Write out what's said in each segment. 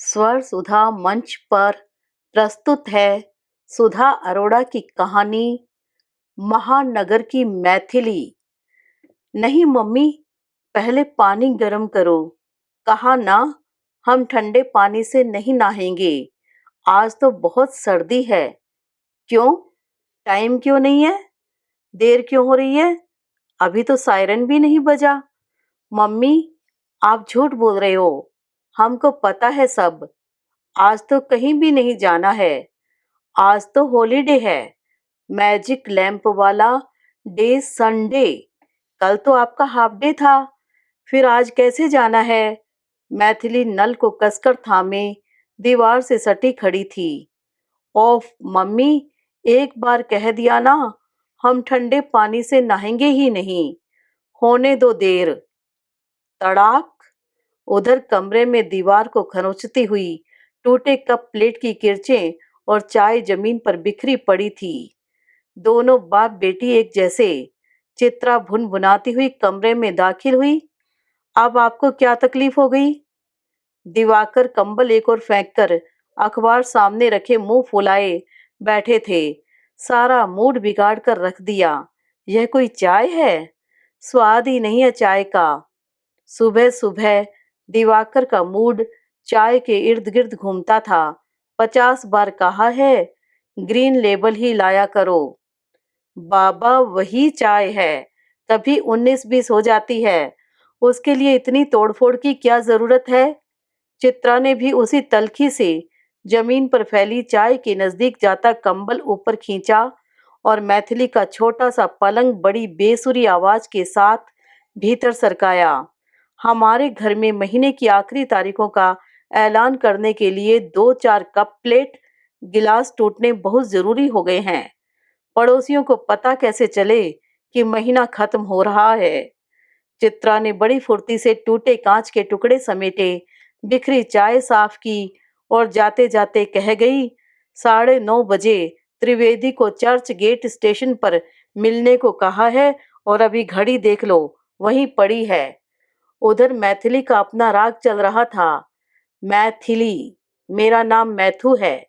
स्वर सुधा मंच पर प्रस्तुत है सुधा अरोड़ा की कहानी महानगर की मैथिली। नहीं मम्मी, पहले पानी गर्म करो। कहा ना, हम ठंडे पानी से नहीं नहाएंगे। आज तो बहुत सर्दी है। क्यों? टाइम क्यों नहीं है? देर क्यों हो रही है? अभी तो सायरन भी नहीं बजा। मम्मी, आप झूठ बोल रहे हो। हमको पता है सब। आज तो कहीं भी नहीं जाना है। आज तो हॉलीडे है। मैजिक लैंप वाला डे संडे। कल तो आपका हाफ डे था। फिर आज कैसे जाना है? मैथिली नल को कसकर थामे दीवार से सटी खड़ी थी। ओफ मम्मी, एक बार कह दिया ना, हम ठंडे पानी से नहाएंगे ही नहीं। होने दो देर। तड़ाक। उधर कमरे में दीवार को खरोंचती हुई टूटे कप प्लेट की किरचें और चाय जमीन पर बिखरी पड़ी थी। दोनों बाप बेटी एक जैसे। चित्रा भुनभुनाती हुई कमरे में दाखिल हुई। अब आपको क्या तकलीफ हो गई? दिवाकर कंबल एक और फेंककर अखबार सामने रखे मुंह फुलाए बैठे थे। सारा मूड बिगाड़ कर रख दिया। यह कोई चाय है? स्वाद ही नहीं है चाय का। सुबह सुबह दिवाकर का मूड चाय के इर्द गिर्द घूमता था। 50 बार कहा है, ग्रीन लेबल ही लाया करो। बाबा, वही चाय है। कभी 19-20 हो जाती है। उसके लिए इतनी तोड़फोड़ की क्या जरूरत है? चित्रा ने भी उसी तलखी से जमीन पर फैली चाय के नजदीक जाता कंबल ऊपर खींचा और मैथिली का छोटा सा पलंग बड़ी बेसुरी आवाज के साथ भीतर सरकाया। हमारे घर में महीने की आखिरी तारीखों का ऐलान करने के लिए 2-4 कप प्लेट गिलास टूटने बहुत जरूरी हो गए हैं। पड़ोसियों को पता कैसे चले कि महीना खत्म हो रहा है? चित्रा ने बड़ी फुर्ती से टूटे कांच के टुकड़े समेटे, बिखरी चाय साफ की और जाते जाते कह गई, 9:30 बजे त्रिवेदी को चर्च गेट स्टेशन पर मिलने को कहा है और अभी घड़ी देख लो, वहीं पड़ी है। उधर मैथिली का अपना राग चल रहा था। मैथिली, मेरा नाम मैथू है।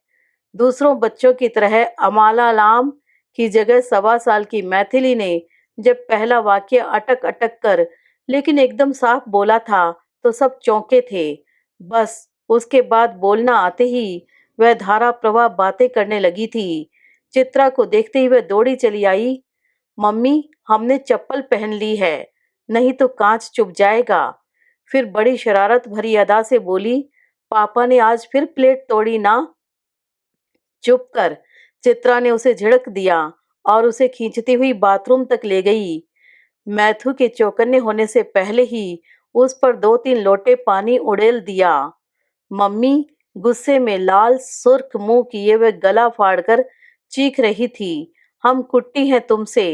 दूसरों बच्चों की तरह अमाला लाम की जगह 1.25 साल की मैथिली ने जब पहला वाक्य अटक अटक कर लेकिन एकदम साफ बोला था तो सब चौंके थे। बस उसके बाद बोलना आते ही वह धारा प्रवाह बातें करने लगी थी। चित्रा को देखते ही वह दौड़ी चली आई। मम्मी, हमने चप्पल पहन ली है, नहीं तो कांच चुभ जाएगा। फिर बड़ी शरारत भरी अदा से बोली, पापा ने आज फिर प्लेट तोड़ी ना। चुप कर। चित्रा ने उसे झिड़क दिया और उसे खींचती हुई बाथरूम तक ले गई। मैथु के चौकन्ने होने से पहले ही उस पर 2-3 लोटे पानी उड़ेल दिया। मम्मी गुस्से में लाल सुर्ख मुंह किए हुए गला फाड़कर चीख रही थी, हम कुट्टी हैं तुमसे।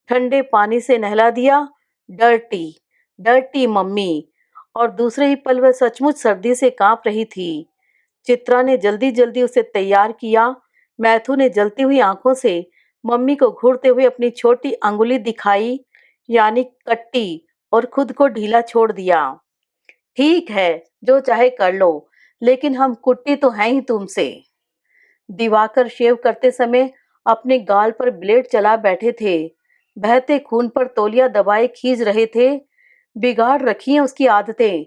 ठंडे पानी से नहला दिया। Dirty, dirty mummy. और दूसरे ही पल वह सचमुच सर्दी से कांप रही थी। चित्रा ने जल्दी जल्दी उसे तैयार किया। मैथु ने जलती हुई आंखों से मम्मी को घूरते हुए अपनी छोटी अंगुली दिखाई, यानी कट्टी, और खुद को ढीला छोड़ दिया। ठीक है, जो चाहे कर लो, लेकिन हम कुट्टी तो हैं ही तुमसे। दिवाकर शेव करते समय अपने गाल पर ब्लेड चला बैठे थे। बहते खून पर तौलिया दबाए खींच रहे थे। बिगाड़ रखी हैं उसकी आदतें।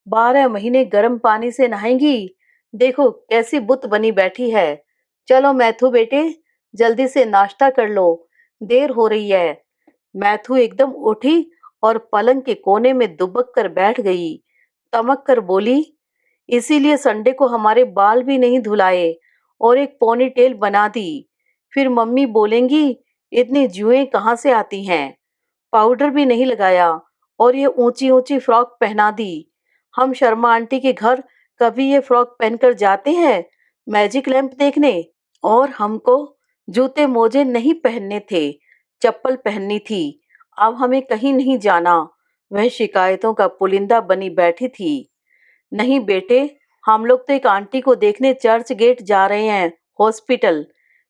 12 महीने गर्म पानी से नहाएंगी। देखो कैसी बुत बनी बैठी है। चलो मैथु बेटे, जल्दी से नाश्ता कर लो, देर हो रही है। मैथु एकदम उठी और पलंग के कोने में दुबक कर बैठ गई। तमक कर बोली, इसीलिए संडे को हमारे बाल भी नहीं धुलाए और एक पोनी टेल बना दी। फिर मम्मी बोलेंगी, इतनी जुएं कहाँ से आती हैं? पाउडर भी नहीं लगाया और ये ऊंची ऊंची फ्रॉक पहना दी। हम शर्मा आंटी के घर कभी ये फ्रॉक पहनकर जाते हैं मैजिक लैंप देखने? और हमको जूते मोजे नहीं पहनने थे, चप्पल पहननी थी। अब हमें कहीं नहीं जाना। वह शिकायतों का पुलिंदा बनी बैठी थी। नहीं बेटे, हम लोग तो एक आंटी को देखने चर्च गेट जा रहे हैं। हॉस्पिटल,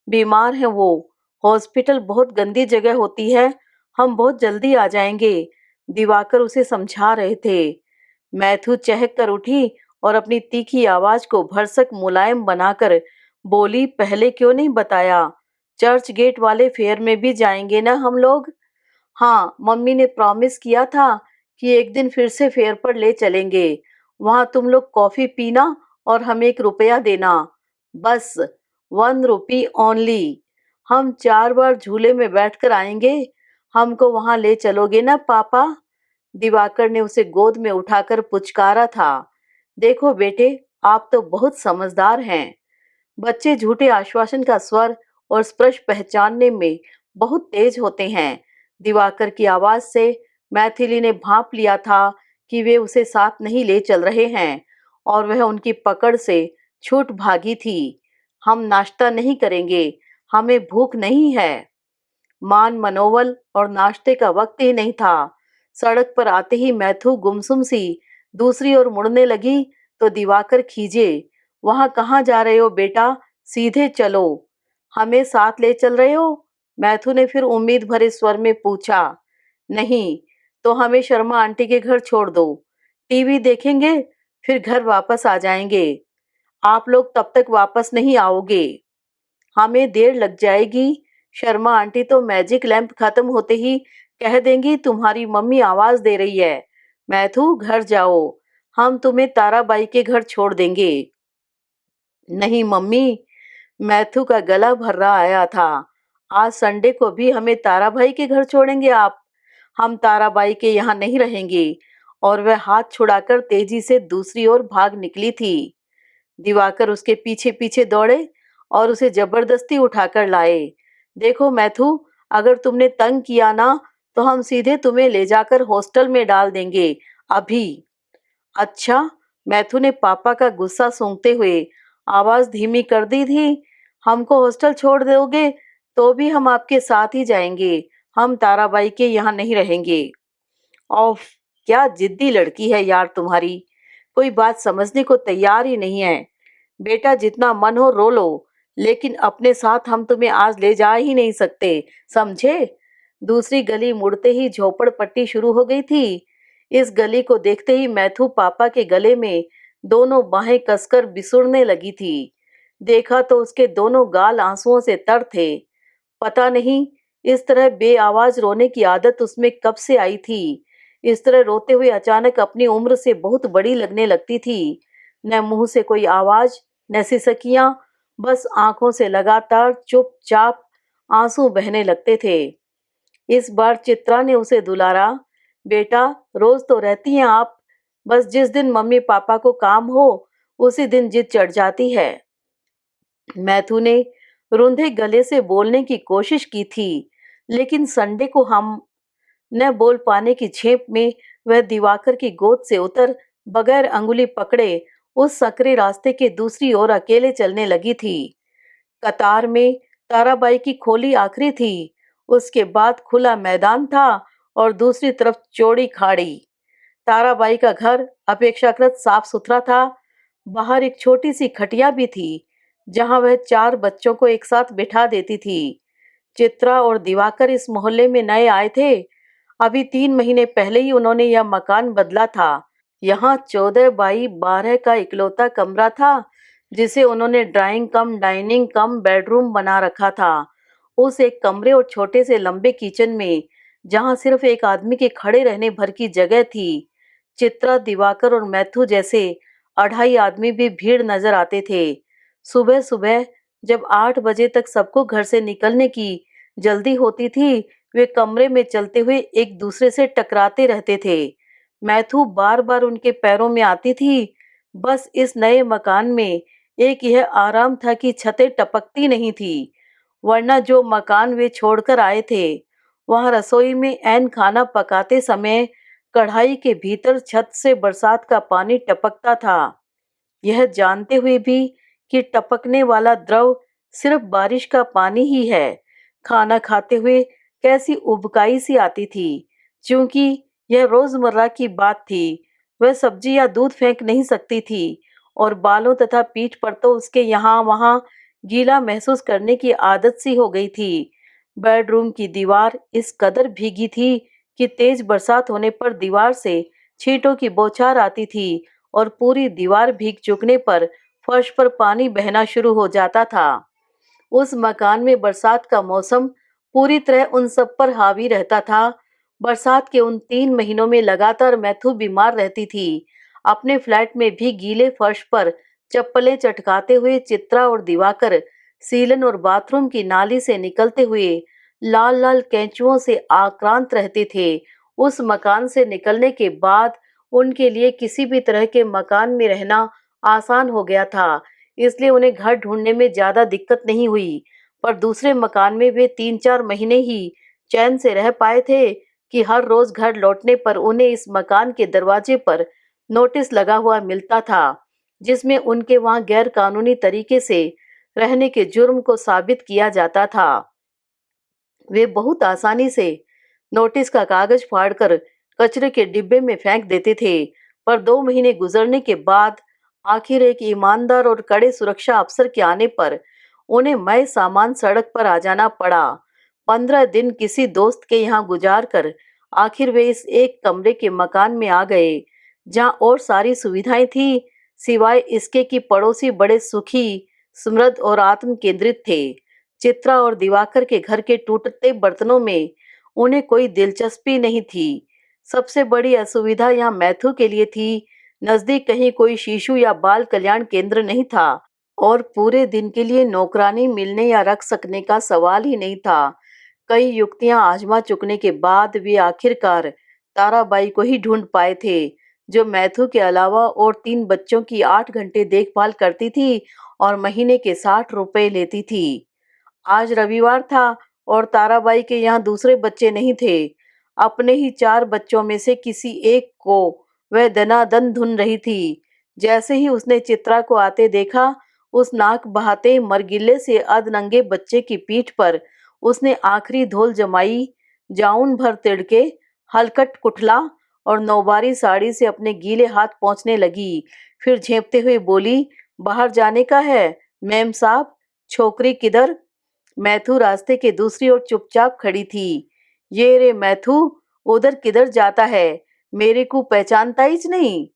बीमार है वो। हॉस्पिटल बहुत गंदी जगह होती है। हम बहुत जल्दी आ जाएंगे। दिवाकर उसे समझा रहे थे। मैथु चहक कर उठी और अपनी तीखी आवाज को भरसक मुलायम बनाकर बोली, पहले क्यों नहीं बताया? चर्च गेट वाले फेयर में भी जाएंगे ना हम लोग? हाँ, मम्मी ने प्रॉमिस किया था कि एक दिन फिर से फेयर पर ले चलेंगे। वहां तुम लोग कॉफी पीना और हमें 1 रुपया देना। बस 1 रुपी ओनली। हम 4 बार झूले में बैठकर आएंगे। हमको वहां ले चलोगे ना पापा? दिवाकर ने उसे गोद में उठाकर पुचकारा था। देखो बेटे, आप तो बहुत समझदार हैं। बच्चे झूठे आश्वासन का स्वर और स्पर्श पहचानने में बहुत तेज होते हैं। दिवाकर की आवाज से मैथिली ने भांप लिया था कि वे उसे साथ नहीं ले चल रहे हैं और वह उनकी पकड़ से छूट भागी थी। हम नाश्ता नहीं करेंगे, हमें भूख नहीं है। मान मनोवल और नाश्ते का वक्त ही नहीं था। सड़क पर आते ही मैथु गुमसुम सी दूसरी ओर मुड़ने लगी तो दिवाकर खीजे, वहां कहाँ जा रहे हो बेटा? सीधे चलो। हमें साथ ले चल रहे हो? मैथु ने फिर उम्मीद भरे स्वर में पूछा। नहीं, तो हमें शर्मा आंटी के घर छोड़ दो। टीवी देखेंगे, फिर घर वापस आ जाएंगे। आप लोग तब तक वापस नहीं आओगे। हमें देर लग जाएगी। शर्मा आंटी तो मैजिक लैंप खत्म होते ही कह देंगी तुम्हारी मम्मी आवाज दे रही है। मैथु, घर जाओ, हम तुम्हें ताराबाई के घर छोड़ देंगे। नहीं मम्मी, मैथु का गला भर्रा आया था। आज संडे को भी हमें ताराबाई के घर छोड़ेंगे आप? हम ताराबाई के यहाँ नहीं रहेंगे। और वह हाथ छुड़ाकर तेजी से दूसरी ओर भाग निकली थी। दिवाकर उसके पीछे पीछे दौड़े और उसे जबरदस्ती उठाकर लाए। देखो मैथु, अगर तुमने तंग किया ना तो हम सीधे तुम्हें ले जाकर हॉस्टल में डाल देंगे, अभी। अच्छा, मैथु ने पापा का गुस्सा सूंघते हुए आवाज धीमी कर दी थी। हमको हॉस्टल छोड़ दोगे तो भी हम आपके साथ ही जाएंगे। हम ताराबाई के यहाँ नहीं रहेंगे। ओफ, क्या जिद्दी लड़की है यार तुम्हारी। कोई बात समझने को तैयार ही नहीं है। बेटा, जितना मन हो रो लो, लेकिन अपने साथ हम तुम्हें आज ले जा ही नहीं सकते, समझे? दूसरी गली मुड़ते ही झोपड़पट्टी शुरू हो गई थी। इस गली को देखते ही मैथु पापा के गले में दोनों बाहें कसकर बिसुरने लगी थी। देखा तो उसके दोनों गाल आंसुओं से तर थे। पता नहीं इस तरह बेआवाज रोने की आदत उसमें कब से आई थी। इस तरह रोते हुए अचानक अपनी उम्र से बहुत बड़ी लगने लगती थी। न मुंह से कोई आवाज, न सिसकियां, बस आंखों से लगातार चुपचाप आंसू बहने लगते थे। इस बार चित्रा ने उसे दुलारा। बेटा, रोज तो रहती हैं आप, बस जिस दिन मम्मी पापा को काम हो उसी दिन जिद चढ़ जाती है। मैथु ने रुंधे गले से बोलने की कोशिश की थी, लेकिन संडे को हम न बोल पाने की झेप में वह दिवाकर की गोद से उतर बगैर अंगुली पकड़े उस सकरे रास्ते के दूसरी ओर अकेले चलने लगी थी। कतार में ताराबाई की खोली आखिरी थी। उसके बाद खुला मैदान था और दूसरी तरफ चौड़ी खाड़ी। ताराबाई का घर अपेक्षाकृत साफ सुथरा था। बाहर एक छोटी सी खटिया भी थी, जहां वह 4 बच्चों को एक साथ बिठा देती थी। चित्रा और दिवाकर इस मोहल्ले में नए आए थे। अभी 3 महीने पहले ही उन्होंने यह मकान बदला था। यहाँ 14 बाई 12 का इकलौता कमरा था, जिसे उन्होंने ड्राइंग कम डाइनिंग कम बेडरूम बना रखा था। उस एक कमरे और छोटे से लंबे किचन में, जहाँ सिर्फ एक आदमी के खड़े रहने भर की जगह थी, चित्रा, दिवाकर और मैथु जैसे 2.5 आदमी भी भीड़ नजर आते थे। सुबह सुबह जब 8 बजे तक सबको घर से निकलने की जल्दी होती थी, वे कमरे में चलते हुए एक दूसरे से टकराते रहते थे। मैथु बार बार उनके पैरों में आती थी। बस इस नए मकान में एक यह आराम था कि छतें टपकती नहीं थी, वरना जो मकान वे छोड़कर आए थे, वहां रसोई में ऐन खाना पकाते समय कढ़ाई के भीतर छत से बरसात का पानी टपकता था, यह जानते हुए भी कि टपकने वाला द्रव सिर्फ बारिश का पानी ही है। खाना खाते हुए कैसी उबकाई सी आती थी। क्योंकि यह रोजमर्रा की बात थी, वह सब्जी या दूध फेंक नहीं सकती थी और बालों तथा पीठ पर तो उसके यहाँ वहाँ गीला महसूस करने की आदत सी हो गई थी। बेडरूम की दीवार इस कदर भीगी थी कि तेज बरसात होने पर दीवार से छींटों की बौछार आती थी और पूरी दीवार भीग चुकने पर फर्श पर पानी बहना शुरू हो जाता था। उस मकान में बरसात का मौसम पूरी तरह उन सब पर हावी रहता था। बरसात के उन 3 महीनों में लगातार मैथु बीमार रहती थी। अपने फ्लैट में भी गीले फर्श पर चप्पलें चटकाते हुए चित्रा और दिवाकर सीलन और बाथरूम की नाली से निकलते हुए लाल लाल कैंचुओं से आक्रांत रहते थे। उस मकान से निकलने के बाद उनके लिए किसी भी तरह के मकान में रहना आसान हो गया था, इसलिए उन्हें घर ढूंढने में ज्यादा दिक्कत नहीं हुई। पर दूसरे मकान में वे 3-4 महीने ही चैन से रह पाए थे कि हर रोज घर लौटने पर उन्हें इस मकान के दरवाजे पर नोटिस लगा हुआ मिलता था, जिसमें उनके वहां गैर कानूनी तरीके से रहने के जुर्म को साबित किया जाता था। वे बहुत आसानी से नोटिस का कागज फाड़कर कचरे के डिब्बे में फेंक देते थे। पर 2 महीने गुजरने के बाद आखिर एक ईमानदार और कड़े सुरक्षा अफसर के आने पर उन्हें मय सामान सड़क पर आ जाना पड़ा। 15 दिन किसी दोस्त के यहाँ गुजार कर आखिर वे इस एक कमरे के मकान में आ गए, जहाँ और सारी सुविधाएं थी, सिवाय इसके कि पड़ोसी बड़े सुखी, समृद्ध और आत्म केंद्रित थे। चित्रा और दिवाकर के घर के टूटते बर्तनों में उन्हें कोई दिलचस्पी नहीं थी। सबसे बड़ी असुविधा यहाँ मैथु के लिए थी। नजदीक कहीं कोई शिशु या बाल कल्याण केंद्र नहीं था और पूरे दिन के लिए नौकरानी मिलने या रख सकने का सवाल ही नहीं था। कई युक्तियां आजमा चुकने के बाद वे आखिरकार ताराबाई को ही ढूंढ पाए थे, जो मैथु के अलावा और 3 बच्चों की 8 घंटे देखभाल करती थी और महीने के 60 रुपए लेती थी। आज रविवार था और ताराबाई के यहाँ दूसरे बच्चे नहीं थे। अपने ही 4 बच्चों में से किसी एक को वह दनादन ढूंढ रही थी। जैसे ही उसने चित्रा को आते देखा, उस नाक बहाते मरगिले से अधनंगे बच्चे की पीठ पर उसने आखिरी धौल जमाई, जाउन भर तिड़के, हलकट कुठला और नौबारी साड़ी से अपने गीले हाथ पोंछने लगी। फिर झेंपते हुए बोली, बाहर जाने का है मैम साहब, छोकरी किधर? मैथु रास्ते के दूसरी ओर चुपचाप खड़ी थी। ये रे मैथु, उधर किधर जाता है? मेरे को पहचानता ही नहीं।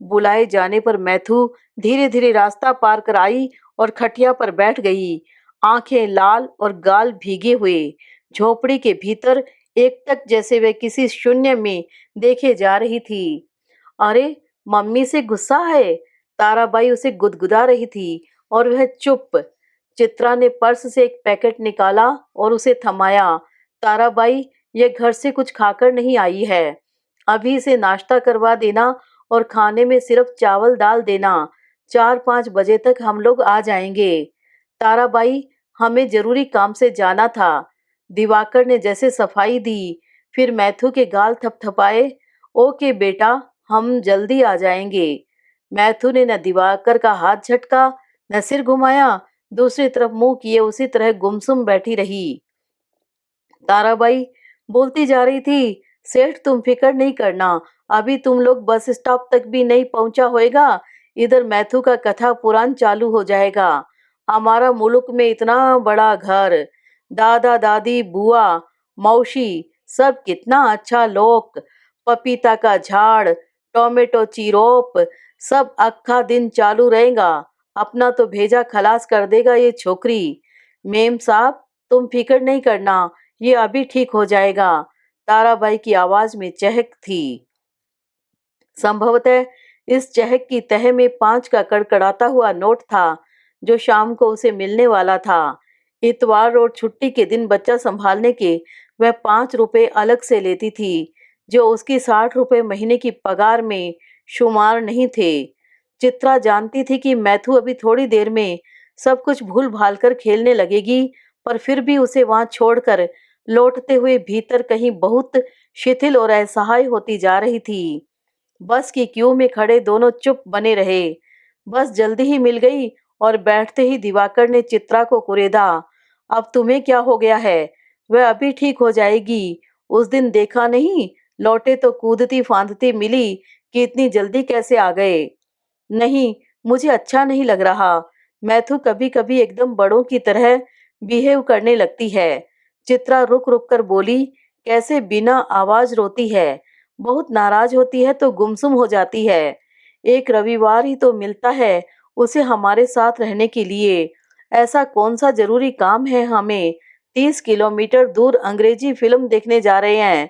बुलाए जाने पर मैथु धीरे धीरे रास्ता पार कर आई और खटिया पर बैठ गई, आंखें लाल और गाल भीगे हुए। झोपड़ी के भीतर एकटक जैसे वे किसी शून्य में देखे जा रही थी। अरे, मम्मी से गुस्सा है? ताराबाई उसे गुदगुदा रही थी और वह चुप। चित्रा ने पर्स से एक पैकेट निकाला और उसे थमाया। ताराबाई, ये घर से कुछ खाकर नहीं आई है। अभी इसे नाश्ता करवा देना और खाने में सिर्फ चावल दाल देना। 4-5 बजे तक हम लोग आ जाएंगे। ताराबाई, हमें जरूरी काम से जाना था। दिवाकर ने जैसे सफाई दी, फिर मैथु के गाल थपथपाए। ओके बेटा, हम जल्दी आ जाएंगे। मैथु ने न दिवाकर का हाथ झटका, न सिर घुमाया, दूसरी तरफ मुंह किए उसी तरह गुमसुम बैठी रही। ताराबाई बोलती जा रही थी, सेठ तुम फिक्र नहीं करना, अभी तुम लोग बस स्टॉप तक भी नहीं पहुंचा होएगा, इधर मैथु का कथा पुराण चालू हो जाएगा। हमारा मुल्क में इतना बड़ा घर, दादा दादी बुआ मौसी सब कितना अच्छा लोग, पपीता का झाड़, टोमेटो चिरोप, सब अक्खा दिन चालू रहेगा। अपना तो भेजा खलास कर देगा ये छोकरी। मेम साहब, तुम फिक्र नहीं करना, ये अभी ठीक हो जाएगा। ताराबाई की आवाज में चहक थी। संभवतः इस चहक की तह में 5 का कड़कड़ाता हुआ नोट था, जो शाम को उसे मिलने वाला था। इतवार और छुट्टी के दिन बच्चा संभालने के वह 5 रुपए अलग से लेती थी, जो उसकी 60 रुपए महीने की पगार में शुमार नहीं थे। चित्रा जानती थी कि मैथु अभी थोड़ी देर में सब कुछ भूल भाल कर खेलने लगेगी, पर फिर भी उसे वहां छोड़कर लौटते हुए भीतर कहीं बहुत शिथिल और असहाय होती जा रही थी। बस की क्यू में खड़े दोनों चुप बने रहे। बस जल्दी ही मिल गई और बैठते ही दिवाकर ने चित्रा को कुरेदा। अब तुम्हें क्या हो गया है? वह अभी ठीक हो जाएगी। उस दिन देखा नहीं, लौटे तो कूदती फांदती मिली कि इतनी जल्दी कैसे आ गए? नहीं, मुझे अच्छा नहीं लग रहा। मैथु कभी कभी एकदम बड़ों की तरह बिहेव करने लगती है। चित्रा रुक रुक कर बोली, कैसे बिना आवाज रोती है, बहुत नाराज होती है तो गुमसुम हो जाती है। एक रविवार ही तो मिलता है उसे हमारे साथ रहने के लिए। ऐसा कौन सा जरूरी काम है हमें 30 किलोमीटर दूर अंग्रेजी फिल्म देखने जा रहे हैं?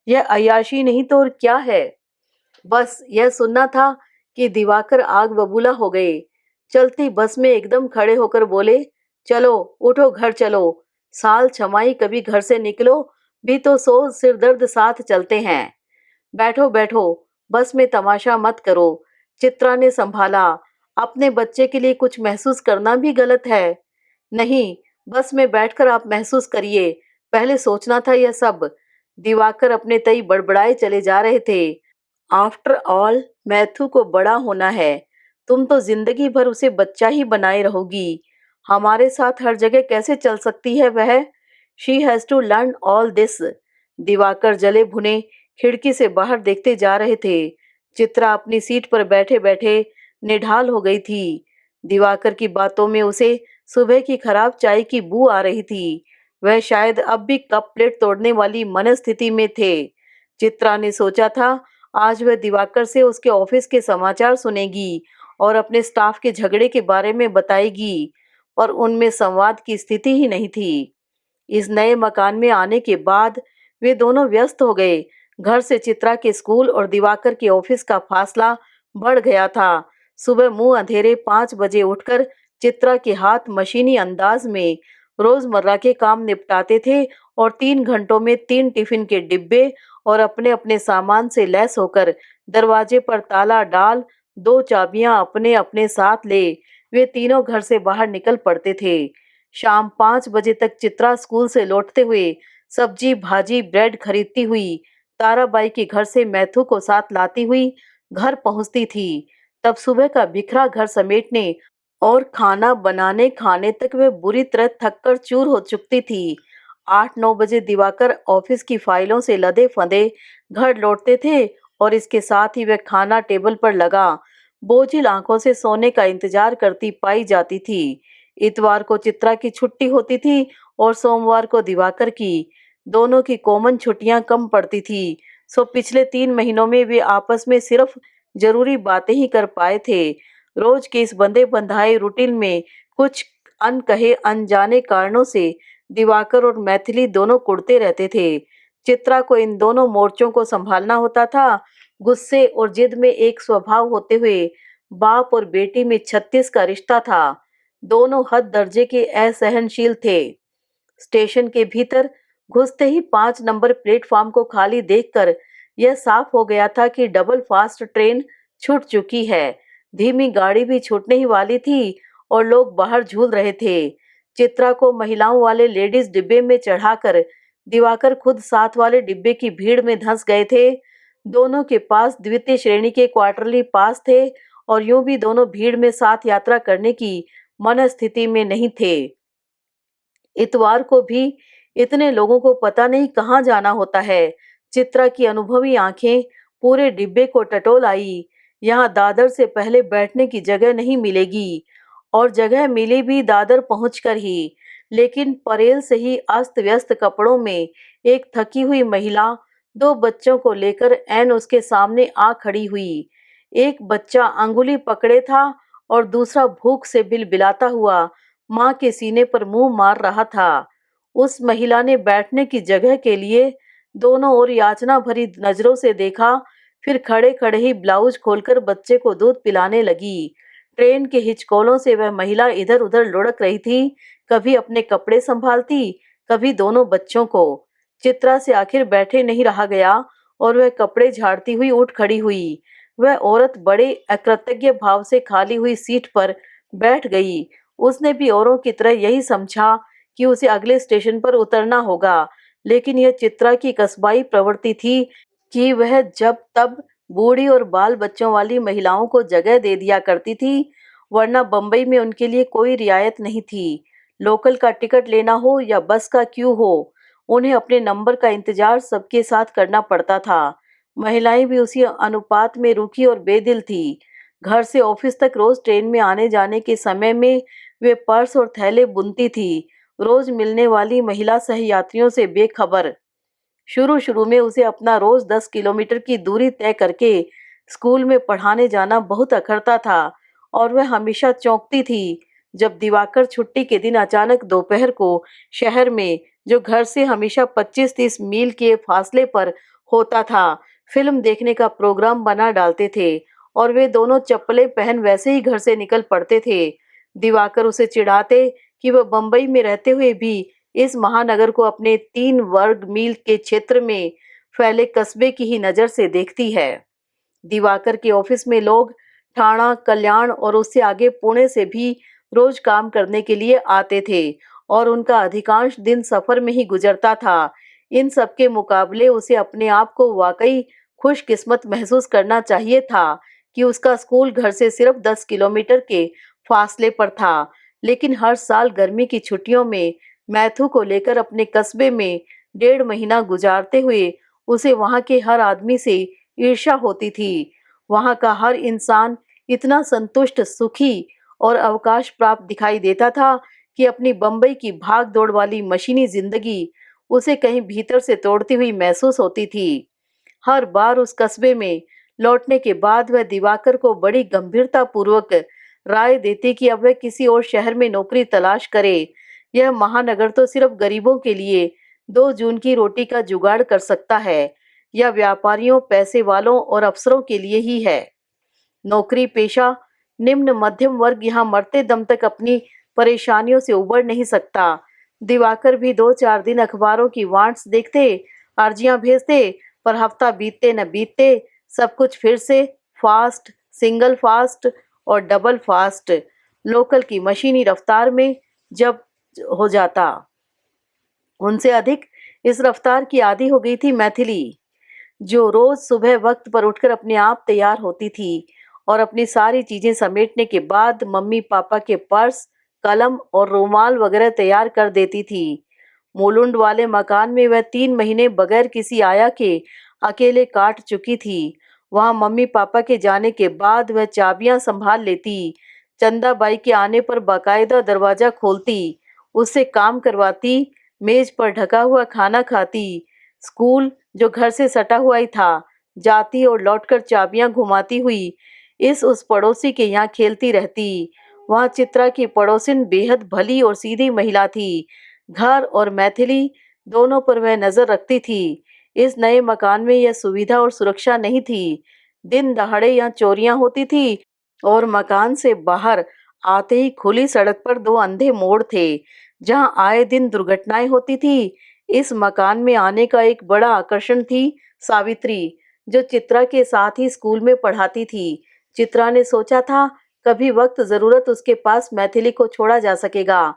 यह अय्याशी नहीं तो और क्या है? बस यह सुनना था कि दिवाकर आग बबूला हो गए। चलती बस में एकदम खड़े होकर बोले, चलो उठो, घर चलो। साल छमाई कभी घर से निकलो भी तो सो सिर दर्द साथ चलते हैं। बैठो बैठो, बस में तमाशा मत करो। चित्रा ने संभाला। अपने बच्चे के लिए कुछ महसूस करना भी गलत है। नहीं, बस में बैठकर आप महसूस करिए। पहले सोचना था यह सब। दिवाकर अपने तई बड़बड़ाए चले जा रहे थे। आफ्टर ऑल मैथ्यू को बड़ा होना है। तुम तो जिंदगी भर उसे बच्चा ही बनाए रहोगी। हमारे साथ हर जगह कैसे चल सकती है वह? She has to learn all this. Divakar जले भुने खिड़की से बाहर देखते जा रहे थे। चित्रा अपनी सीट पर बैठे बैठे निढाल हो गई थी। दिवाकर की बातों में उसे सुबह की खराब चाय की बू आ रही थी। वह शायद अब भी कप प्लेट तोड़ने वाली मनस्थिति में थे। चित्रा ने सोचा था आज वह दिवाकर से उसके ऑफिस के समाचार सुनेगी और अपने स्टाफ के झगड़े के बारे में बताएगी, पर उनमें संवाद की स्थिति ही नहीं थी। इस नए मकान में आने के बाद वे दोनों व्यस्त हो गए। घर से चित्रा के स्कूल और दिवाकर के ऑफिस का फासला बढ़ गया था। सुबह मुंह अंधेरे 5 बजे उठकर चित्रा के हाथ मशीनी अंदाज में रोजमर्रा के काम निपटाते थे और 3 घंटों में 3 टिफिन के डिब्बे और अपने अपने सामान से लैस होकर दरवाजे पर ताला डाल 2 चाबियां अपने अपने साथ ले वे तीनों घर से बाहर निकल पड़ते थे। शाम 5 बजे तक चित्रा स्कूल से लौटते हुए सब्जी भाजी ब्रेड खरीदती हुई ताराबाई के घर से मैथू को साथ लाती हुई घर पहुंचती थी। तब सुबह का बिखरा घर समेटने और खाना बनाने खाने तक वे बुरी तरह थककर चूर हो चुकती थी। 8-9 बजे दिवाकर ऑफिस की फाइलों से लदे फंदे घर लौटते थे और इसके साथ ही वह खाना टेबल पर लगा बोझिल आंखों से सोने का इंतजार करती पाई जाती थी। इतवार को चित्रा की छुट्टी होती थी और सोमवार को दिवाकर की। दोनों की कॉमन छुट्टियां कम पड़ती थी, सो पिछले 3 महीनों में वे आपस में सिर्फ जरूरी बातें ही कर पाए थे। रोज के इस बंधे बंधाए रूटीन में कुछ अनकहे अनजाने कारणों से दिवाकर और मैथिली दोनों कुड़ते रहते थे। चित्रा को इन दोनों मोर्चों को संभालना होता था। गुस्से और जिद में एक स्वभाव होते हुए बाप और बेटी में 36 का रिश्ता था। दोनों हद दर्जे के असहनशील थे। स्टेशन के भीतर घुसते ही 5 नंबर प्लेटफॉर्म को खाली देखकर यह साफ हो गया था कि डबल फास्ट ट्रेन छूट चुकी है। धीमी गाड़ी भी छूटने ही वाली थी और लोग बाहर झूल रहे थे। चित्रा को महिलाओं वाले लेडीज डिब्बे में चढ़ाकर दिवाकर खुद साथ वाले डिब्बे की भीड़ में धंस गए थे। दोनों के पास द्वितीय श्रेणी के क्वार्टरली पास थे और यूं भी दोनों भीड़ में साथ यात्रा करने की मनस्थिति में नहीं थे। इतवार को भी इतने लोगों को पता नहीं कहाँ जाना होता है। चित्रा की अनुभवी आंखें पूरे डिब्बे को टटोल आई। यहाँ दादर से पहले बैठने की जगह नहीं मिलेगी और जगह मिली भी दादर पहुंचकर ही। लेकिन परेल से ही अस्त व्यस्त कपड़ों में एक थकी हुई महिला 2 बच्चों को लेकर ऐन उसके सामने आ खड़ी हुई। एक बच्चा अंगुली पकड़े था और दूसरा भूख से बिलबिलाता हुआ माँ के सीने पर मुंह मार रहा था। उस महिला ने बैठने की जगह के लिए दोनों ओर याचना भरी नजरों से देखा, फिर खड़े खड़े ही ब्लाउज खोलकर बच्चे को दूध पिलाने लगी। ट्रेन के हिचकोलों से वह महिला इधर उधर लुढ़क रही थी, कभी अपने कपड़े संभालती, कभी दोनों बच्चों को। चित्रा से आखिर बैठे नहीं रहा गया और वह कपड़े झाड़ती हुई उठ खड़ी हुई। वह औरत बड़े अकृतज्ञ भाव से खाली हुई सीट पर बैठ गई। उसने भी औरों की तरह यही समझा कि उसे अगले स्टेशन पर उतरना होगा, लेकिन यह चित्रा की कस्बाई प्रवृत्ति थी कि वह जब तब बूढ़ी और बाल बच्चों वाली महिलाओं को जगह दे दिया करती थी, वरना बंबई में उनके लिए कोई रियायत नहीं थी। लोकल का टिकट लेना हो या बस का क्यू हो, उन्हें अपने नंबर का इंतजार सबके साथ करना पड़ता था। महिलाएं भी उसी अनुपात में रूखी और बेदिल थी। घर से ऑफिस तक रोज ट्रेन में आने जाने के समय में वे पर्स और थैले बुनती थी, रोज मिलने वाली महिला सहयात्रियों से बेखबर। शुरू शुरू में उसे अपना रोज 10 किलोमीटर की दूरी तय करके स्कूल में पढ़ाने जाना बहुत अखरता था और वह हमेशा चौंकती थी जब दिवाकर छुट्टी के दिन अचानक दोपहर को शहर में, जो घर से हमेशा 25-30 मील के फासले पर होता था, फिल्म देखने का प्रोग्राम बना डालते थे और वे दोनों चप्पलें पहन वैसे ही घर से निकल पड़ते थे। दिवाकर उसे चिढ़ाते कि वह बंबई में रहते हुए भी इस महानगर को अपने 3 वर्ग मील के क्षेत्र में फैले कस्बे की ही नजर से देखती है। दिवाकर के ऑफिस में लोग ठाणा, कल्याण और उससे आगे पुणे से भी रोज काम करने के लिए आते थे और उनका अधिकांश दिन सफर में ही गुजरता था। इन सब के मुकाबले उसे अपने आप को वाकई खुशकिस्मत महसूस करना चाहिए था कि उसका स्कूल घर से सिर्फ 10 किलोमीटर के फासले पर था। लेकिन हर साल गर्मी की छुट्टियों में मैथु को लेकर अपने कस्बे में 1.5 महीना गुजारते हुए उसे वहां के हर आदमी से ईर्ष्या होती थी। वहां का हर इंसान इतना संतुष्ट, सुखी और अवकाश प्राप्त दिखाई देता था कि अपनी बंबई की भाग दौड़ वाली मशीनी जिंदगी उसे कहीं भीतर से तोड़ती हुई महसूस होती थी। हर बार उस कस्बे में लौटने के बाद वह दिवाकर को बड़ी गंभीरता पूर्वक राय देती कि अब वह किसी और शहर में नौकरी तलाश करे। यह महानगर तो सिर्फ गरीबों के लिए 2 जून की रोटी का जुगाड़ कर सकता है या व्यापारियों, पैसे वालों और अफसरों के लिए ही है। नौकरी पेशा निम्न मध्यम वर्ग यहाँ मरते दम तक अपनी परेशानियों से उबर नहीं सकता। दिवाकर भी 2-4 दिन अखबारों की वांट्स देखते, अर्जियां भेजते, पर हफ्ता बीतते न बीतते सब कुछ फिर से फास्ट, सिंगल फास्ट और डबल फास्ट, लोकल की मशीनी रफ्तार में जब हो जाता। उनसे अधिक इस रफ्तार की आदी हो गई थी मैथिली, जो रोज सुबह वक्त पर उठकर अपने आप तैयार होती थी और अपनी सारी चीजें समेटने के बाद मम्मी पापा के पर्स, कलम और रुमाल वगैरह तैयार कर देती थी। मोलुंड वाले मकान में वह 3 महीने बगैर किसी आया के अकेले काट चुकी थी। वहां मम्मी पापा के जाने के बाद वह चाबियां संभाल लेती, चंदाबाई के आने पर बाकायदा दरवाजा खोलती, उससे काम करवाती, मेज पर ढका हुआ खाना खाती, स्कूल जो घर से सटा हुआ ही था जाती और लौटकर चाबियां घुमाती हुई इस उस पड़ोसी के यहाँ खेलती रहती। वहां चित्रा की पड़ोसिन बेहद भली और सीधी महिला थी। घर और मैथिली दोनों पर वह नजर रखती थी। इस नए मकान में यह सुविधा और सुरक्षा नहीं थी। दिन दहाड़े यहाँ चोरियां होती थी और मकान से बाहर आते ही खुली सड़क पर 2 अंधे मोड़ थे जहां आए दिन दुर्घटनाएं होती थी। इस मकान में आने का एक बड़ा आकर्षण थी सावित्री, जो चित्रा के साथ ही स्कूल में पढ़ाती थी। चित्रा ने सोचा था कभी वक्त जरूरत उसके पास मैथिली को छोड़ा जा सकेगा,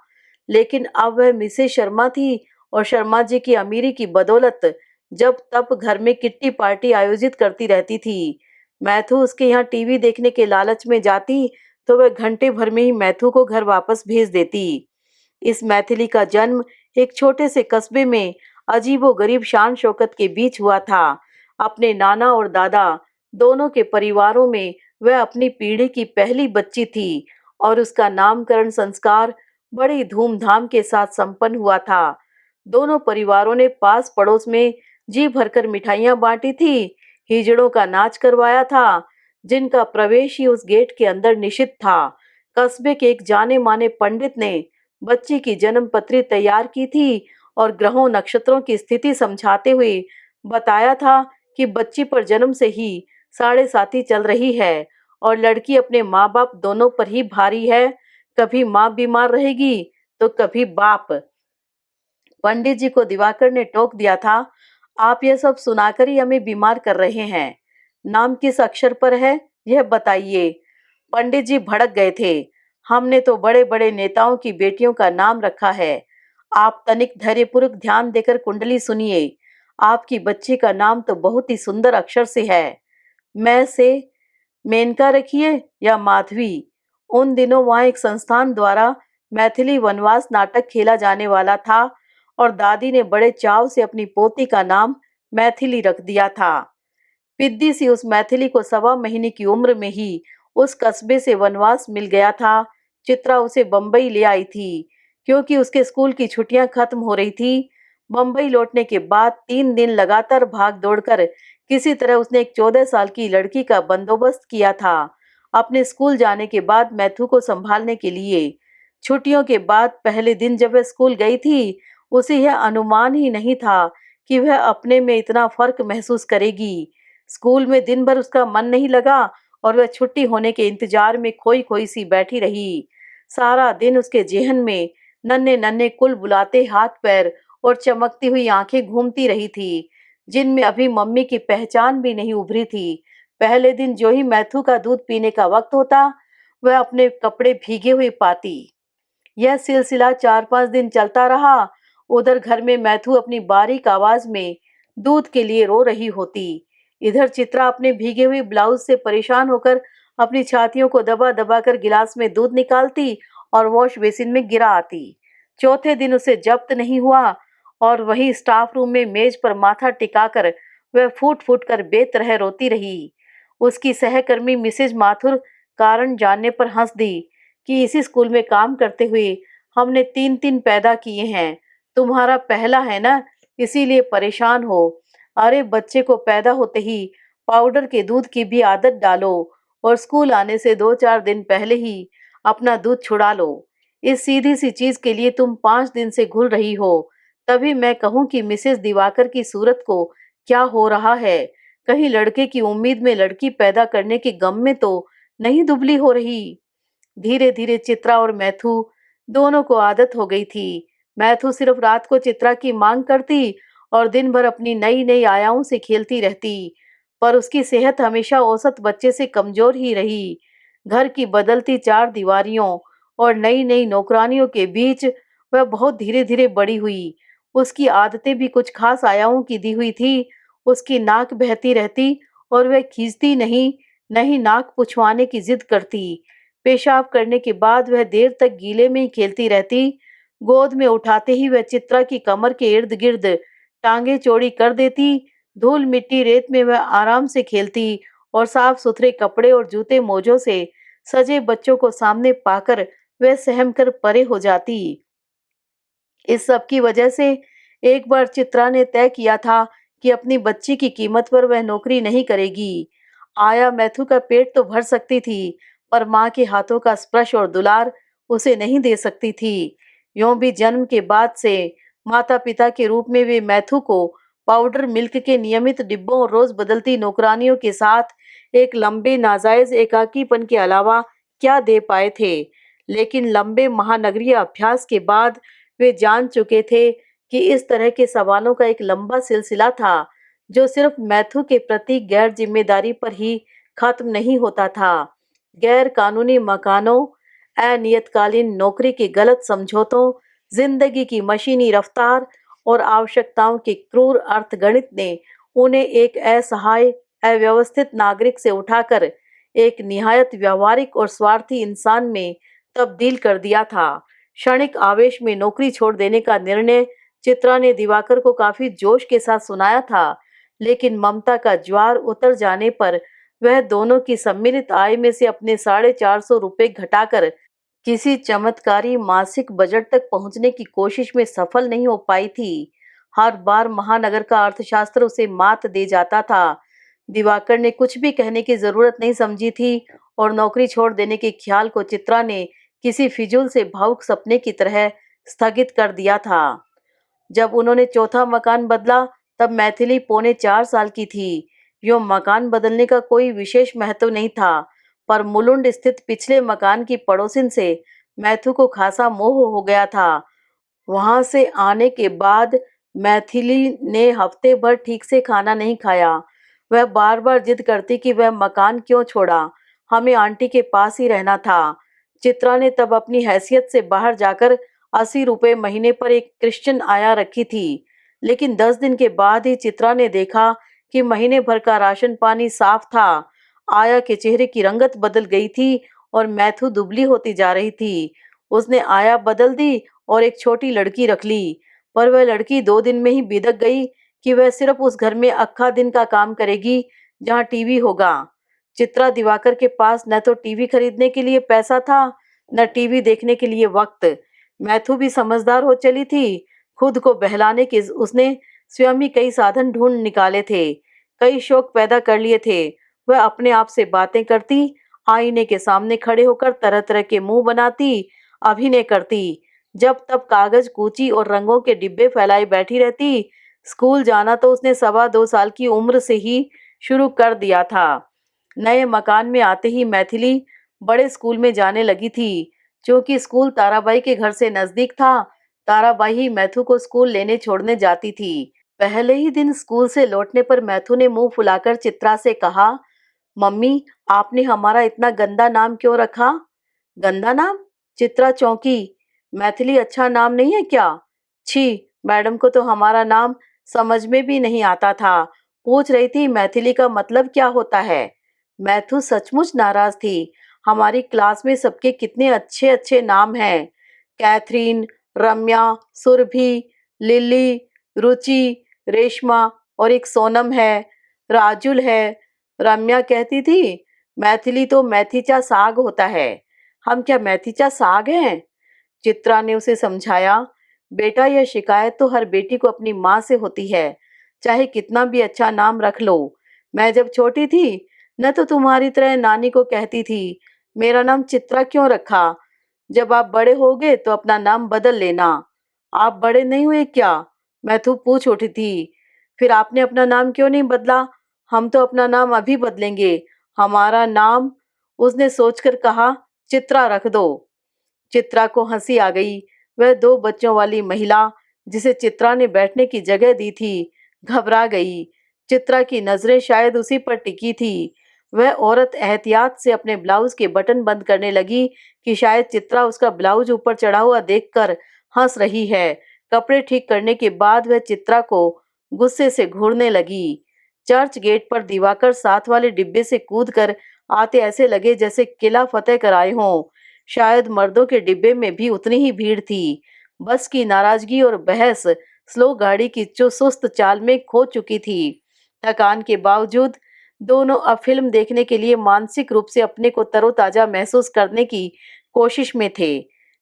लेकिन अब वह मिसेस शर्मा थी और शर्मा जी की अमीरी की बदौलत जब तब घर में किट्टी पार्टी आयोजित करती रहती थी। मैथु उसके यहाँ टीवी देखने के लालच में जाती तो वह घंटे भर में ही मैथु को घर वापस भेज देती। इस मैथिली का जन्म एक छोटे से कस्बे में अजीबोगरीब शान शौकत के बीच हुआ था। अपने नाना और दादा दोनों के परिवारों में वह अपनी पीढ़ी की पहली बच्ची थी और उसका नामकरण संस्कार बड़ी धूमधाम के साथ संपन्न हुआ था। दोनों परिवारों ने पास पड़ोस में जी भरकर मिठाइयां बांटी थी, हिजड़ों का नाच करवाया था, जिनका प्रवेश ही उस गेट के अंदर निषिद्ध था। कस्बे के एक जाने माने पंडित ने बच्ची की जन्म पत्री तैयार की थी और ग्रहों नक्षत्रों की स्थिति समझाते हुए बताया था कि बच्ची पर जन्म से ही साढ़े साती चल रही है और लड़की अपने माँ बाप दोनों पर ही भारी है। कभी माँ बीमार रहेगी तो कभी बाप। पंडित जी को दिवाकर ने टोक दिया था, आप यह सब सुनाकर ही हमें बीमार कर रहे हैं। नाम किस अक्षर पर है यह बताइए। पंडित जी भड़क गए थे। हमने तो बड़े बड़े नेताओं की बेटियों का नाम रखा है। आप तनिक धैर्यपूर्वक ध्यान देकर कुंडली सुनिए। आपकी बच्ची का नाम तो बहुत ही सुंदर अक्षर से है। मैं से मेनका रखिए या माधवी। उन दिनों वहां एक संस्थान द्वारा मैथिली वनवास नाटक खेला जाने वाला था और दादी ने बड़े चाव से अपनी पोती का नाम मैथिली रख दिया था। पिद्दी सी उस मैथिली को 1.25 महीने की उम्र में ही उस कस्बे से वनवास मिल गया था। चित्रा उसे बंबई ले आई थी क्योंकि उसके स्कूल की छुट्टियां खत्म हो रही थी। बंबई लौटने के बाद 3 दिन लगातार भाग दौड़ कर किसी तरह उसने एक 14 साल की लड़की का बंदोबस्त किया था अपने स्कूल जाने के बाद मैथु को संभालने के लिए। छुट्टियों के बाद पहले दिन जब वह स्कूल गई थी, उसे यह अनुमान ही नहीं था कि वह अपने में इतना फर्क महसूस करेगी। स्कूल में दिन भर उसका मन नहीं लगा और वह छुट्टी होने के इंतजार में खोई खोई सी बैठी रही। सारा दिन उसके जेहन में नन्हे नन्हे कुल बुलाते हाथ पैर और चमकती हुई आंखें घूमती रही थी, जिनमें अभी मम्मी की पहचान भी नहीं उभरी थी। पहले दिन जो ही मैथु का दूध पीने का वक्त होता, वह अपने कपड़े भीगे हुए पाती। यह सिलसिला 4-5 दिन चलता रहा। उधर घर में मैथु अपनी बारीक आवाज में दूध के लिए रो रही होती। इधर चित्रा अपने भीगे हुए ब्लाउज से परेशान होकर अपनी छातियों को दबा दबा कर गिलास में दूध निकालती और वॉश बेसिन में गिरा आती। चौथे दिन उसे जब्त नहीं हुआ और वहीं स्टाफ रूम में मेज पर माथा टिकाकर वह फूट फूट कर बेतरह रोती रही। उसकी सहकर्मी मिसेज माथुर कारण जानने पर हंस दी कि इसी स्कूल में काम करते हुए हमने 3-3 पैदा किए हैं, तुम्हारा पहला है ना, इसीलिए परेशान हो। अरे बच्चे को पैदा होते ही पाउडर के दूध की भी आदत डालो और स्कूल आने से 2-4 दिन पहले ही अपना दूध छुड़ा लो। इस सीधी सी चीज के लिए तुम 5 दिन से घुल रही हो, तभी मैं कहूं कि मिसेस दिवाकर की सूरत को क्या हो रहा है, कहीं लड़के की उम्मीद में लड़की पैदा करने के गम में तो नहीं दुबली हो रही। धीरे धीरे चित्रा और मैथु दोनों को आदत हो गई थी। मैथु सिर्फ रात को चित्रा की मांग करती और दिन भर अपनी नई नई आयाओं से खेलती रहती, पर उसकी सेहत हमेशा औसत बच्चे से कमजोर ही रही। घर की बदलती चार दीवारियों और नई नई नौकरानियों के बीच वह बहुत धीरे धीरे बड़ी हुई। उसकी आदतें भी कुछ खास आयाओं की दी हुई थी। उसकी नाक बहती रहती और वह खींचती नहीं, नहीं नाक पुछवाने की जिद करती। पेशाब करने के बाद वह देर तक गीले में ही खेलती रहती। गोद में उठाते ही वह चित्रा की कमर के इर्द गिर्द टांगे चौड़ी कर देती। धूल मिट्टी रेत में वह आराम से खेलती और साफ सुथरे कपड़े और जूते मोजों से सजे बच्चों को सामने पाकर वह सहम कर परे हो जाती। इस सब की वजह से एक बार चित्रा ने तय किया था कि अपनी बच्ची की कीमत पर वह नौकरी नहीं करेगी। आया मैथु का पेट तो भर सकती थी, पर माँ के हाथों का स्पर्श और दुलार उसे नहीं दे सकती थी। यूं भी जन्म के बाद से माता पिता के रूप में वे मैथु को पाउडर मिल्क के नियमित डिब्बों और रोज बदलती नौकरानियों के साथ एक लंबे नाजायज एकाकीपन के अलावा क्या दे पाए थे। लेकिन लंबे महानगरीय अभ्यास के बाद वे जान चुके थे कि इस तरह के सवालों का एक लंबा सिलसिला था, जो सिर्फ मैथु के प्रति गैर जिम्मेदारी पर ही खत्म नहीं होता था। गैर कानूनी मकानों, अनियतकालीन नौकरी के गलत समझौतों, जिंदगी की मशीनी रफ्तार और आवश्यकताओं के क्रूर अर्थगणित ने उन्हें एक असहाय, अव्यवस्थित नागरिक से उठाकर एक निहायत व्यावहारिक और स्वार्थी इंसान में तब्दील कर दिया था। क्षणिक आवेश में नौकरी छोड़ देने का निर्णय चित्रा ने दिवाकर को काफी जोश के साथ सुनाया था, लेकिन ममता का ज्वार उतर जाने पर वह दोनों की सम्मिलित आय में से अपने 450 रुपए घटाकर किसी चमत्कारी मासिक बजट तक पहुंचने की कोशिश में सफल नहीं हो पाई थी। हर बार महानगर का अर्थशास्त्र उसे मात दे जाता था। दिवाकर ने कुछ भी कहने की जरूरत नहीं समझी थी और नौकरी छोड़ देने के ख्याल को चित्रा ने किसी फिजूल से भावुक सपने की तरह स्थगित कर दिया था। जब उन्होंने चौथा मकान बदला, तब मैथिली पौने 4 साल की थी। यो मकान बदलने का कोई विशेष महत्व नहीं था, पर मुलुंड स्थित पिछले मकान की पड़ोसिन से मैथु को खासा मोह हो गया था। वहां से आने के बाद मैथिली ने हफ्ते भर ठीक से खाना नहीं खाया। वह बार बार जिद करती कि वह मकान क्यों छोड़ा, हमें आंटी के पास ही रहना था। चित्रा ने तब अपनी हैसियत से बाहर जाकर 80 रुपए महीने पर एक क्रिश्चियन आया रखी थी। लेकिन 10 दिन के बाद ही चित्रा ने देखा कि महीने भर का राशन पानी साफ था। आया के चेहरे की रंगत बदल गई थी और मैथु दुबली होती जा रही थी। उसने आया बदल दी और एक छोटी लड़की रख ली, पर वह लड़की 2 दिन में ही बिदक गई कि वह सिर्फ उस घर में अक्खा दिन का काम करेगी जहाँ टीवी होगा। चित्रा दिवाकर के पास न तो टीवी खरीदने के लिए पैसा था, न टीवी देखने के लिए वक्त। मैथु भी समझदार हो चली थी। खुद को बहलाने के उसने स्वयं ही कई साधन ढूंढ निकाले थे। कई शौक पैदा कर लिए थे। वह अपने आप से बातें करती, आईने के सामने खड़े होकर तरह-तरह के मुँह बनाती, अभिनय करती। जब तब कागज, कूची और रंगों के डिब्बे फैलाए बैठी रहती। स्कूल जाना तो उसने 2.25 साल की उम्र से ही शुरू कर दिया था। नए मकान में आते ही मैथिली बड़े स्कूल में जाने लगी थी। क्योंकि स्कूल ताराबाई के घर से नजदीक था, ताराबाई ही मैथू को स्कूल लेने छोड़ने जाती थी। पहले ही दिन स्कूल से लौटने पर मैथू ने मुंह फुलाकर चित्रा से कहा, मम्मी, आपने हमारा इतना गंदा नाम क्यों रखा? गंदा नाम? चित्रा चौंकी। मैथिली अच्छा नाम नहीं है क्या? छी, मैडम को तो हमारा नाम समझ में भी नहीं आता था। पूछ रही थी मैथिली का मतलब क्या होता है। मैथू सचमुच नाराज थी। हमारी क्लास में सबके कितने अच्छे अच्छे नाम हैं। कैथरीन, रम्या, सुरभि, लिली, रुचि, रेशमा और एक सोनम है, राजुल है। रम्या कहती थी, मैथिली तो मैथीचा साग होता है। हम क्या मैथीचा साग हैं? चित्रा ने उसे समझाया, बेटा यह शिकायत तो हर बेटी को अपनी माँ से होती है, चाहे कितना भी अच्छा नाम रख लो। मैं जब छोटी थी न तो तुम्हारी तरह नानी को कहती थी, मेरा नाम चित्रा क्यों रखा? जब आप बड़े होगे तो अपना नाम बदल लेना। आप बड़े नहीं हुए क्या? मैथू पूछ उठी थी। फिर आपने अपना नाम क्यों नहीं बदला? हम तो अपना नाम अभी बदलेंगे। हमारा नाम, उसने सोचकर कहा, चित्रा रख दो। चित्रा को हंसी आ गई। वह 2 बच्चों वाली महिला, जिसे चित्रा ने बैठने की जगह दी थी, घबरा गई। चित्रा की नजरें शायद उसी पर टिकी थी। वह औरत एहतियात से अपने ब्लाउज के बटन बंद करने लगी कि शायद चित्रा उसका ब्लाउज ऊपर चढ़ा हुआ देखकर हंस रही है। कपड़े ठीक करने के बाद वह चित्रा को गुस्से से घूरने लगी। चर्च गेट पर दिवाकर साथ वाले डिब्बे से कूदकर आते ऐसे लगे जैसे किला फतेह कर आए हों। शायद मर्दों के डिब्बे में भी उतनी ही भीड़ थी। बस की नाराजगी और बहस स्लो गाड़ी की सुस्त चाल में खो चुकी थी। थकान के बावजूद दोनों अब फिल्म देखने के लिए मानसिक रूप से अपने को तरोताजा महसूस करने की कोशिश में थे।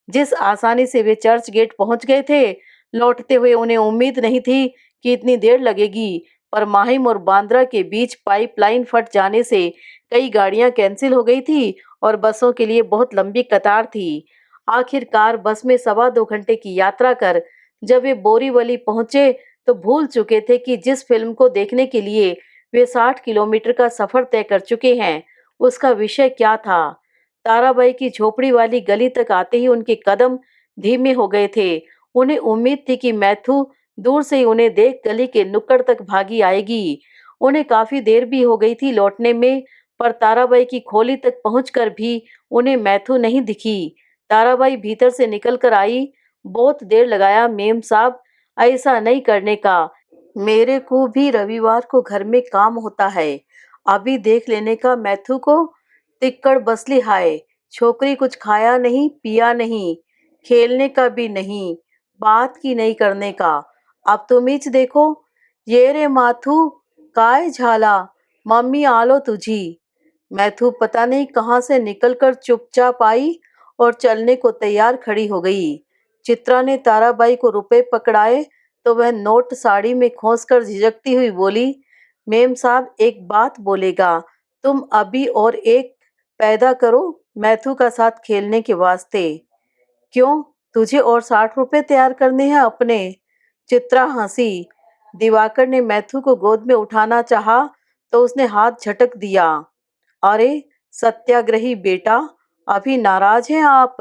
जिस आसानी से वे चर्च गेट पहुंच गए थे, लौटते हुए उन्हें उम्मीद नहीं थी कि इतनी देर लगेगी। पर माहिम और बांद्रा के बीच पाइपलाइन फट जाने से कई गाड़ियां कैंसिल हो गई थी और बसों के लिए बहुत लंबी कतार थी। आखिरकार बस में 2.25 घंटे की यात्रा कर जब वे बोरीवली पहुंचे तो भूल चुके थे कि जिस फिल्म को देखने के लिए वे 60 किलोमीटर का सफर तय कर चुके हैं, उसका विषय क्या था। ताराबाई की झोपड़ी वाली गली तक आते ही उनके कदम धीमे हो गए थे। उन्हें उम्मीद थी कि मैथू दूर से ही उन्हें देख गली के नुक्कड़ तक भागी आएगी। उन्हें काफी देर भी हो गई थी लौटने में, पर ताराबाई की खोली तक पहुंचकर भी उन्हें मैथू नहीं दिखी। ताराबाई भीतर से निकल कर आई, बहुत देर लगाया मेम साहब, ऐसा नहीं करने का। मेरे को भी रविवार को घर में काम होता है, अभी देख लेने का मैथू को। तिक्कड़ बसली हाय, छोकरी कुछ खाया नहीं पिया नहीं, खेलने का भी नहीं, बात की नहीं करने का। अब तुम हीच देखो, ये रे माथू, काय झाला, मम्मी आलो तुझी। मैथू पता नहीं कहाँ से निकलकर चुपचाप आई और चलने को तैयार खड़ी हो गई। चित्रा ने ताराबाई को रुपए पकड़ाए तो वह नोट साड़ी में खोसकर झिझकती हुई बोली, मेम साहब एक बात बोलेगा, तुम अभी और एक पैदा करो मैथू का साथ खेलने के वास्ते। क्यों, तुझे और 60 रुपए तैयार करने हैं अपने? चित्रा हंसी। दिवाकर ने मैथू को गोद में उठाना चाहा तो उसने हाथ झटक दिया। अरे सत्याग्रही बेटा, अभी नाराज हैं आप?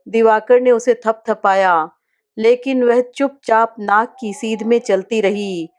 दिवाकर ने उसे थपथपाया, लेकिन वह चुपचाप नाक की सीध में चलती रही।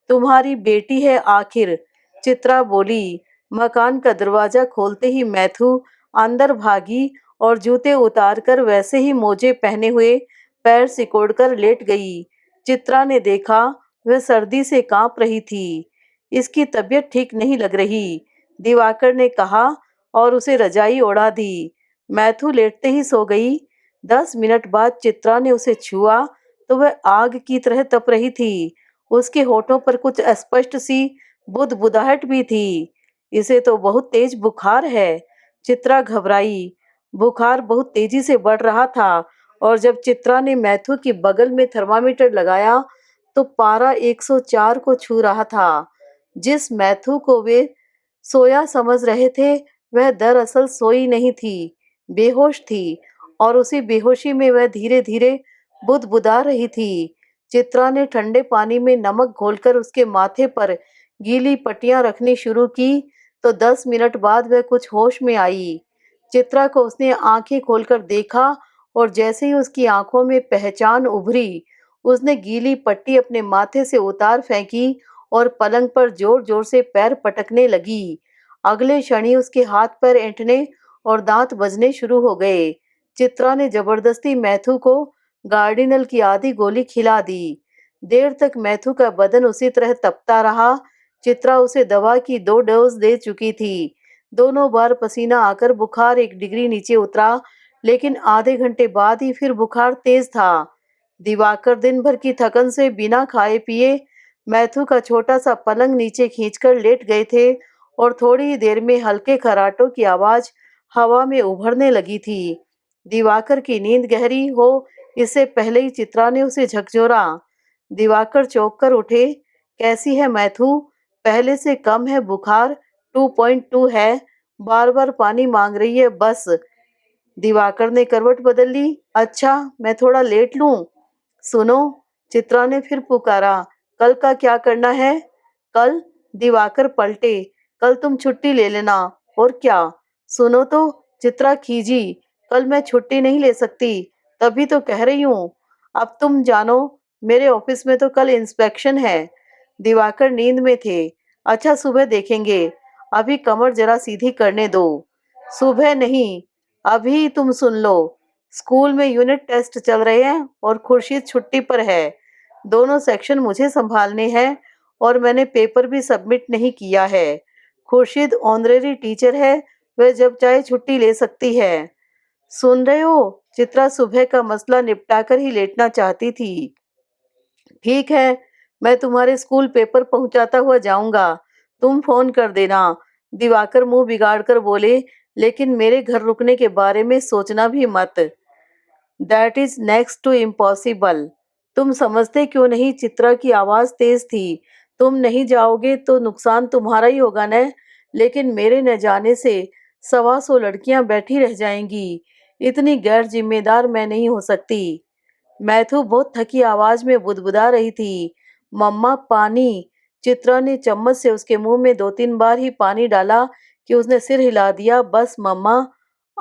तुम्हारी बेटी है आखिर, चित्रा बोली। मकान का दरवाजा खोलते ही मैथू अंदर भागी और जूते उतारकर वैसे ही मोजे पहने हुए पैर सिकोड़कर लेट गई। चित्रा ने देखा वह सर्दी से कांप रही थी। इसकी तबीयत ठीक नहीं लग रही, दिवाकर ने कहा और उसे रजाई ओढ़ा दी। मैथू लेटते ही सो गई। 10 मिनट बाद चित्रा ने उसे छुआ तो वह आग की तरह तप रही थी। उसके होठों पर कुछ अस्पष्ट सी बुदबुदाहट भी थी। इसे तो बहुत तेज बुखार है, चित्रा घबराई। बुखार बहुत तेजी से बढ़ रहा था और जब चित्रा ने मैथू की बगल में थर्मामीटर लगाया तो पारा 104 को छू रहा था। जिस मैथु को वे सोया समझ रहे थे, वह दरअसल सोई नहीं थी, बेहोश थी और उसी बेहोशी में वह धीरे-धीरे बुदबुदा रही थी। चित्रा ने ठंडे पानी में नमक घोलकर उसके माथे पर गीली पट्टियां रखनी शुरू की, तो 10 मिनट बाद वह कुछ होश में आई। चित्रा को उसने आंखें खोलकर देखा और जैसे ही उसकी आंखों में पहचान उभरी, उसने गीली पट्टी अपने माथे से उतार फेंकी और पलंग पर जोर-जोर से पैर पटकने लगी। अगले क्षण ही उसके हाथ-पैर ऐंठने और दांत बजने शुरू हो गए। चित्रा ने जबरदस्ती मैथु को गार्डिनल की आधी गोली खिला दी। देर तक मैथु का बदन उसी तरह तपता रहा। चित्रा उसे दवा की 2 डोज दे चुकी थी। दोनों बार पसीना आकर बुखार 1 डिग्री नीचे उतरा, लेकिन आधे घंटे बाद ही फिर बुखार तेज था। दिवाकर दिन भर की थकन से बिना खाए पिए मैथु का छोटा सा पलंग नीचे खींचकर लेट गए थे और थोड़ी ही देर में हल्के खर्राटों की आवाज हवा में उभरने लगी थी। दिवाकर की नींद गहरी हो, इससे पहले ही चित्रा ने उसे झकझोरा। दिवाकर चौंक कर उठे। कैसी है मैथु? पहले से कम है बुखार, 2.2 है। बार बार पानी मांग रही है बस। दिवाकर ने करवट बदल ली। अच्छा, मैं थोड़ा लेट लूं? सुनो, चित्रा ने फिर पुकारा। कल का क्या करना है? कल? दिवाकर पलटे। कल तुम छुट्टी ले लेना। और क्या? सुनो तो, चित्रा खीजी। कल मैं छुट्टी नहीं ले सकती, तभी तो कह रही हूँ। अब तुम जानो, मेरे ऑफिस में तो कल इंस्पेक्शन है। दिवाकर नींद में थे। अच्छा, सुबह देखेंगे, अभी कमर जरा सीधी करने दो। सुबह नहीं, अभी तुम सुन लो। स्कूल में यूनिट टेस्ट चल रहे हैं और खुर्शीद छुट्टी पर है। दोनों सेक्शन मुझे संभालने हैं और मैंने पेपर भी सबमिट नहीं किया है। खुर्शीद ऑनरेरी टीचर है, वह जब चाहे छुट्टी ले सकती है। सुन रहे हो? चित्रा सुबह का मसला निपटाकर ही लेटना चाहती थी। ठीक है, मैं तुम्हारे स्कूल पेपर पहुंचाता हुआ जाऊंगा, तुम फोन कर देना। दिवाकर मुंह बिगाड़कर बोले, लेकिन मेरे घर रुकने के बारे में सोचना भी मत। That is next to impossible. तुम समझते क्यों नहीं? चित्रा की आवाज तेज थी। तुम नहीं जाओगे तो नुकसान तुम्हारा ही होगा न, लेकिन मेरे न जाने से 125 लड़कियां बैठी रह जाएंगी। इतनी गैर जिम्मेदार मैं नहीं हो सकती। मैथु बहुत थकी आवाज में बुदबुदा रही थी। मम्मा, पानी। चित्रा ने चम्मच से उसके मुंह में 2-3 बार ही पानी डाला कि उसने सिर हिला दिया। बस मम्मा।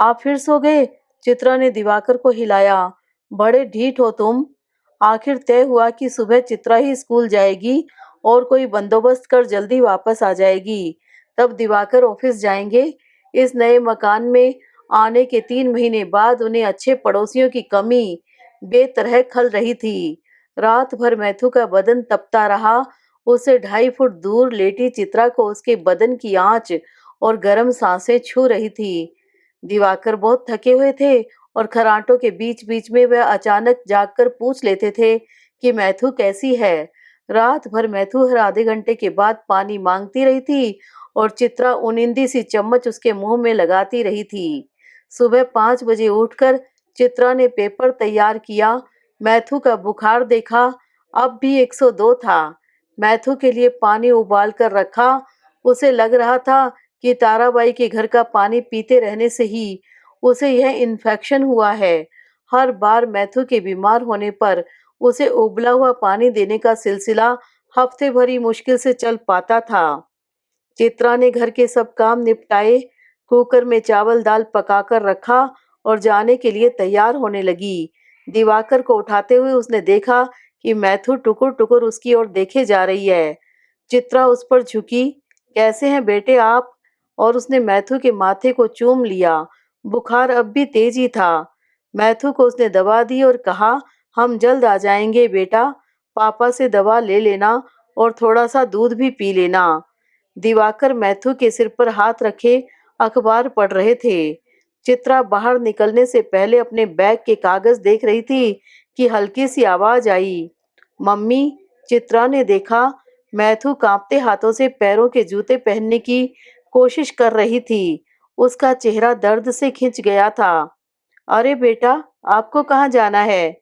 आप फिर सो गए? चित्रा ने दिवाकर को हिलाया। बड़े ढीठ हो तुम। आखिर तय हुआ कि सुबह चित्रा ही स्कूल जाएगी और कोई बंदोबस्त कर जल्दी वापस आ जाएगी। तब दिवाकर ऑफिस जाएंगे। इस नए मकान में आने के 3 महीने बाद उन्हें अच्छे पड़ोसियों की कमी बेतरह खल रही थी। रात भर मैथु का बदन तपता रहा। उसे 2.5 फुट दूर लेटी चित्रा को उसके बदन की आंच और गर्म सांसें छू रही थी। दिवाकर बहुत थके हुए थे और खर्राटों के बीच-बीच में वह अचानक जागकर पूछ लेते थे कि मैथु कैसी है। रात भर मैथु हर आधे घंटे के बाद पानी मांगती रही थी और चित्रा उनिंदी सी चम्मच उसके मुंह में लगाती रही थी। सुबह 5 बजे उठकर चित्रा ने पेपर तैयार किया। मैथु का बुखार देखा, अब भी 102 था। मैथु के लिए पानी उबाल कर रखा। उसे लग रहा था कि ताराबाई के घर का पानी पीते रहने से ही उसे यह इन्फेक्शन हुआ है। हर बार मैथु के बीमार होने पर उसे उबला हुआ पानी देने का सिलसिला हफ्ते भर ही मुश्किल से चल पाता था। चित्रा ने घर के सब काम निपटाए, कुकर में चावल दाल पकाकर रखा और जाने के लिए तैयार होने लगी। दिवाकर को उठाते हुए उसने देखा कि मैथु टुकुर टुकुर उसकी ओर देखे जा रही है। चित्रा उस पर झुकी। कैसे हैं बेटे आप? और उसने मैथु के माथे को चूम लिया। बुखार अब भी तेज ही था। मैथु को उसने दवा दी और कहा, हम जल्द आ जाएंगे बेटा, पापा से दवा ले लेना और थोड़ा सा दूध भी पी लेना। दिवाकर मैथु के सिर पर हाथ रखे अखबार पढ़ रहे थे। चित्रा बाहर निकलने से पहले अपने बैग के कागज देख रही थी कि हल्की सी आवाज आई। मम्मी। चित्रा ने देखा, मैथु कांपते हाथों से पैरों के जूते पहनने की कोशिश कर रही थी। उसका चेहरा दर्द से खिंच गया था। अरे बेटा, आपको कहाँ जाना है?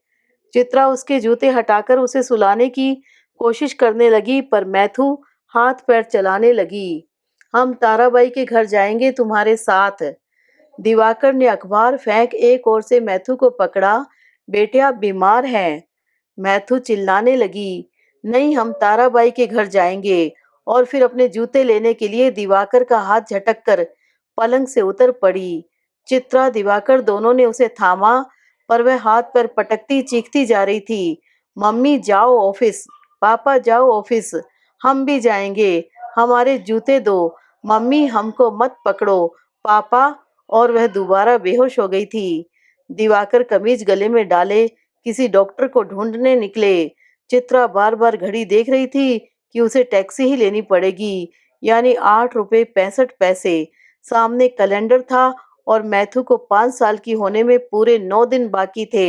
चित्रा उसके जूते हटाकर उसे सुलाने की कोशिश करने लगी, पर मैथु हाथ पैर चलाने लगी। हम ताराबाई के घर जाएंगे तुम्हारे साथ। दिवाकर ने अखबार फेंक एक ओर से मैथु को पकड़ा। बेटे आप बीमार हैं। मैथु चिल्लाने लगी, नहीं हम ताराबाई के घर जाएंगे। और फिर अपने जूते लेने के लिए दिवाकर का हाथ झटक कर पलंग से उतर पड़ी। चित्रा दिवाकर दोनों ने उसे थामा, पर वह हाथ पैर पटकती चीखती जा रही थी, मम्मी जाओ ऑफिस, पापा जाओ ऑफिस, हम भी जाएंगे, हमारे जूते दो, मम्मी हमको मत पकड़ो, पापा। और वह दोबारा बेहोश हो गई थी। दिवाकर कमीज गले में डाले किसी डॉक्टर को ढूंढने निकले। चित्रा बार बार घड़ी देख रही थी कि उसे टैक्सी ही लेनी पड़ेगी, यानी 8 रुपए 65 पैसे। सामने कैलेंडर था और मैथु को 5 साल की होने में पूरे 9 दिन बाकी थे।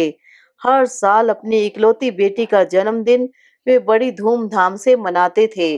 हर साल अपनी इकलौती बेटी का जन्मदिन वे बड़ी धूमधाम से मनाते थे।